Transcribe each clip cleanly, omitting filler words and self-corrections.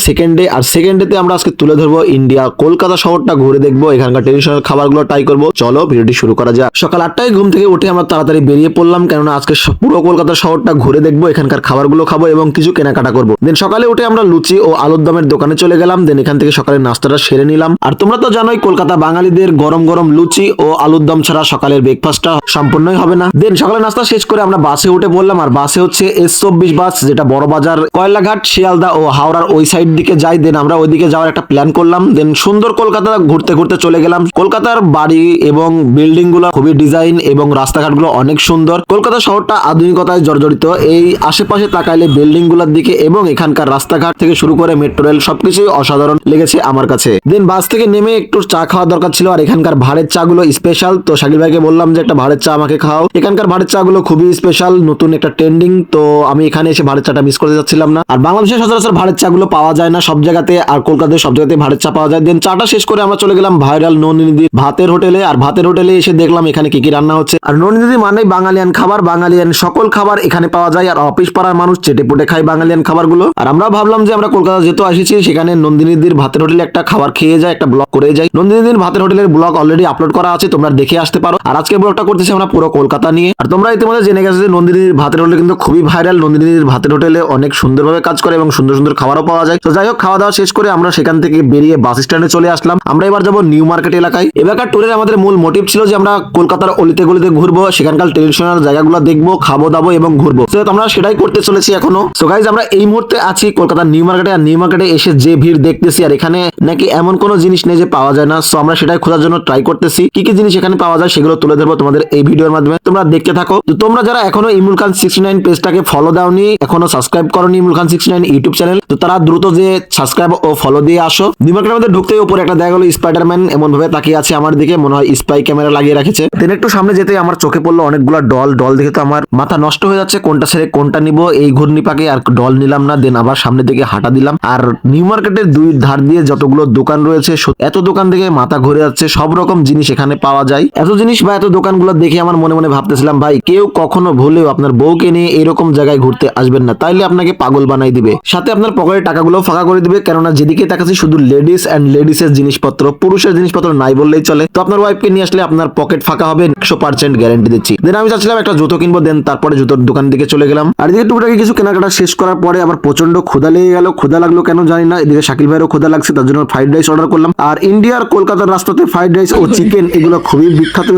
Second day, আর second day তে আমরা আজকে তুলে ধরবো ইন্ডিয়া কলকাতা শহরটা ঘুরে দেখবো, এখানকার ট্রেডিশনাল খাবারগুলো ট্রাই করবো। চলো ভিডিওটি শুরু করা যাক। সকাল 8টায় ঘুম থেকে উঠে আমরা তাড়াতাড়ি বেরিয়ে পড়লাম, কেননা আজকে পুরো কলকাতা শহরটা ঘুরে দেখবো, এখানকার খাবারগুলো খাবো এবং কিছু কেনাকাটা করবো। দেন সকালে উঠে আমরা লুচি ও আলুর দমের দোকানে চলে গেলাম। দেন এখান থেকে সকালের নাস্তাটা সেরে নিলাম। আর তোমরা তো জানোই কলকাতা বাঙালিদের গরম গরম লুচি ও আলুর দম ছাড়া সকালের ব্রেকফাস্টটা সম্পূর্ণই হবে না। দেন সকালের নাস্তা শেষ করে আমরা বাসে উঠে পড়লাম, আর বাসে হচ্ছে S24 বাস, যেটা বড় বাজার, কয়লাঘাট, শিয়ালদা ও হাওড়ার ওই সাইড দিকে যাই। দেন আমরা ওইদিকে যাওয়ার একটা প্ল্যান করলাম। দেন সুন্দর কলকাতা ঘুরতে ঘুরতে চলে গেলাম। কলকাতার বাড়ি এবং বিল্ডিং গুলো খুবই ডিজাইন এবং রাস্তাঘাট গুলো অনেক সুন্দর। কলকাতা শহরটা আধুনিকতায় জর্জরিত। এই আশেপাশে তাকাইলে বিল্ডিং গুলোর দিকে এবং এখানকার রাস্তাঘাট থেকে শুরু করে মেট্রো রেল সবকিছুই অসাধারণ লেগেছে আমার কাছে। দেন বাস থেকে নেমে একটু চা খাওয়া দরকার ছিল, আর এখানকার ভাড়ের চা গুলো স্পেশাল। তো শাকিল ভাইকে বললাম যে একটা ভাড়ের চা আমাকে খাও। এখানকার ভাড়ের চা গুলো খুবই স্পেশাল, নতুন একটা ট্রেন্ডিং। তো আমি এখানে এসে ভাড়ের চাটা মিস করতে যাচ্ছিলাম না। আর বাংলাদেশের সচরাচর ভাড়ের চা গুলো পাওয়া যায় না সব জায়গাতে, আর কলকাতায় সব জায়গাতে ভাড়ের চা পাওয়া যায়। দেন চাটা শেষ করে আমরা চলে গেলাম ভাইরাল নন্দিনীদি ভাতের হোটেলে। আর ভাতের হোটেলে এসে দেখলাম এখানে কি কি রান্না হচ্ছে। আর নন্দিনীদি মানে বাঙালিয়ান খাবার, বাঙালিয়ান সকল খাবার এখানে পাওয়া যায়। আর অফিস পাড়ার মানুষ চেটে পুটে খায় বাঙালিয়ান খাবারগুলো। আর আমরা ভাবলাম যে আমরা কলকাতা যেহেতু আসিছি, সেখানে নন্দিনীদির ভাতের হোটেলে একটা খাবার খেয়ে যায়, একটা ব্লগ করে যাই। নন্দিনীদির ভাতের হোটেলের ব্লগ অলরেডি আপলোড করা আছে, তোমরা দেখে আসতে পারো। আর আজকে ব্লগটা করতেছি আমরা পুরো কলকাতা নিয়ে। আর তোমরা ইতিমধ্যে জেনে গেছো যে নন্দিনীদির ভাতের হোটেল কিন্তু খুবই ভাইরাল। নন্দিনীদির ভাতের হোটেলে অনেক সুন্দরভাবে কাজ করে এবং সুন্দর সুন্দর খাবারও পাওয়া যায়। তো যাই হোক, খাওয়া দাওয়া শেষ করে আমরা সেখান থেকে বেরিয়ে বাস স্ট্যান্ডে চলে আসলাম। আমরা এবার যাবো নিউ মার্কেট এলাকায়। এবারকার ট্যুরের আমাদের মূল মোটিভ ছিল যে আমরা কলকাতার অলিতে গলিতে ঘুরবো, সেখানকার ট্রেডিশনাল জায়গাগুলো দেখবো, খাবো দাবো এবং ঘুরবো। তো আমরা সেটাই করতে চলেছি এখনো। সো গাইজ, আমরা এই মুহূর্তে আছি কলকাতার নিউ মার্কেটে। আর নিউ মার্কেটে এসে যে ভিড় দেখতেছি, আর এখানে নাকি এমন কোনো জিনিস নেই যে পাওয়া যায় না। সো আমরা সেটাই খোঁজার জন্য ট্রাই করতেছি, কি কি জিনিস এখানে পাওয়া যায় সেগুলো তুলে ধরবো তোমাদের এই ভিডিওর মাধ্যমে। তোমরা দেখতে থাকো। তো তোমরা যারা এখনো ইমরুল খান 69 পেজটাকে ফলো দাওনি, এখনো সাবস্ক্রাইব করোনি ইমরুল খান 69 ইউটিউব চ্যানেল, তো তারা দ্রুত যে সাবস্ক্রাইব ও ফলো দিয়ে আসো। নিউ মার্কেটের মধ্যে ঢুকতেই উপরে একটা দেখা গেলো স্পাইডারম্যান এমন ভাবে তাকিয়ে আছে আমার দিকে, মনে হয় স্পাই ক্যামেরা লাগিয়ে রেখেছে। দেন একটু সামনে যেতেই আমার চোখে পড়লো অনেকগুলো ডল দেখে তো আমার মাথা নষ্ট হয়ে যাচ্ছে, কোনটা ছেড়ে কোনটা নিব। এই ঘূর্ণি পাকে আর ডল নিলাম না। দেন আবার সামনের দিকে হাঁটা দিলাম। আর নিউ মার্কেটের দুই ধার দিয়ে যতগুলো দোকান রয়েছে, এত দোকান থেকে মাথা ঘুরে যাচ্ছে। সব রকম জিনিস এখানে পাওয়া যায়। এত জিনিস বা এত দোকানগুলো দেখে আমার মনে মনে ভাবতেছিলাম, ভাই কেউ কখনো ভুলেও আপনার বউকে নিয়ে এরকম জায়গায় ঘুরতে আসবেন না, তাইলে আপনাকে পাগল বানাই দিবে, সাথে আপনার পকেটের টাকাগুলো ফাঁকা করে দিবে। কেননা যেদিকে তাকাচ্ছি শুধু লেডিস এন্ড লেডিসের জিনিসপত্র, পুরুষের জিনিসপত্র নাই বললেই চলে। তো আপনার ওয়াইফকে নিয়ে আসলে আপনার পকেট ফাঁকা হবে, 100% গ্যারান্টি দিচ্ছি। দেন আমি চাচ্ছিলাম একটা জুতো কিনবো। দেন তারপরে জুতোর দোকান দিকে চলে গেলাম। আর এদিকে টুকটাকি কিছু কেনাকাটা শেষ করার পরে আবার প্রচন্ড ক্ষুধা লেগে গেল। ক্ষুধা লাগলো কেন জানি না। এদিকে শাকিল ভাইয়েরও ক্ষুধা লাগছে, তার জন্য ফ্রাইড রাইস অর্ডার করলাম। আর ইন্ডিয়ার কলকাতার রাস্তাতে ফ্রাইড রাইস ও চিকেন এগুলো খুবই বিখ্যাত।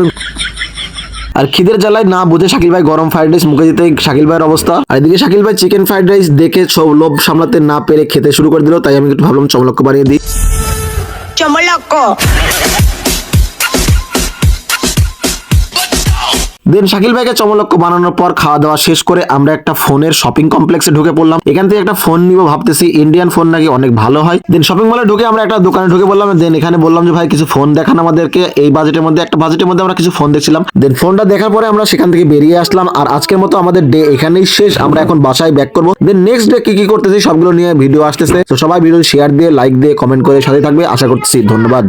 আর খিদের জ্বালায় না বুঝে শাকিল ভাই গরম ফ্রাইড রাইস মুখে দিতে শাকিল ভাইয়ের অবস্থা। আর এদিকে শাকিল ভাই চিকেন ফ্রাইড রাইস দেখে সব লোভ সামলাতে না পেরে খেতে শুরু করে দিল। তাই আমি একটু ভাবলাম চমলক্ষ বানিয়ে দিই। চমলক্ষ। দেন শাকিল ভাইকে চমলক্ষ বানানোর পর খাওয়া দাওয়া শেষ করে আমরা একটা ফোনের শপিং কমপ্লেক্সে ঢুকে পড়লাম। এখান থেকে একটা ফোন নিবো ভাবতেছি, ইন্ডিয়ান ফোন নাকি অনেক ভালো হয়। দেন শপিং মলে ঢুকে আমরা একটা দোকানে ঢুকে বললাম। দেন এখানে বললাম যে ভাই কিছু ফোন দেখান আমাদেরকে, এই বাজেটের মধ্যে একটা বাজেটের মধ্যে আমরা কিছু ফোন দেখছিলাম। দেন ফোনটা দেখার পরে আমরা সেখান থেকে বেরিয়ে আসলাম। আর আজকের মতো আমাদের ডে এখানেই শেষ, আমরা এখন বাসায় ব্যাক করবো। দেন নেক্সট ডে কি কি করতেছি সবগুলো নিয়ে ভিডিও আসতেছে। তো সবাই ভিডিও শেয়ার দিয়ে, লাইক দিয়ে, কমেন্ট করে সাথে থাকবে আশা করতেছি। ধন্যবাদ।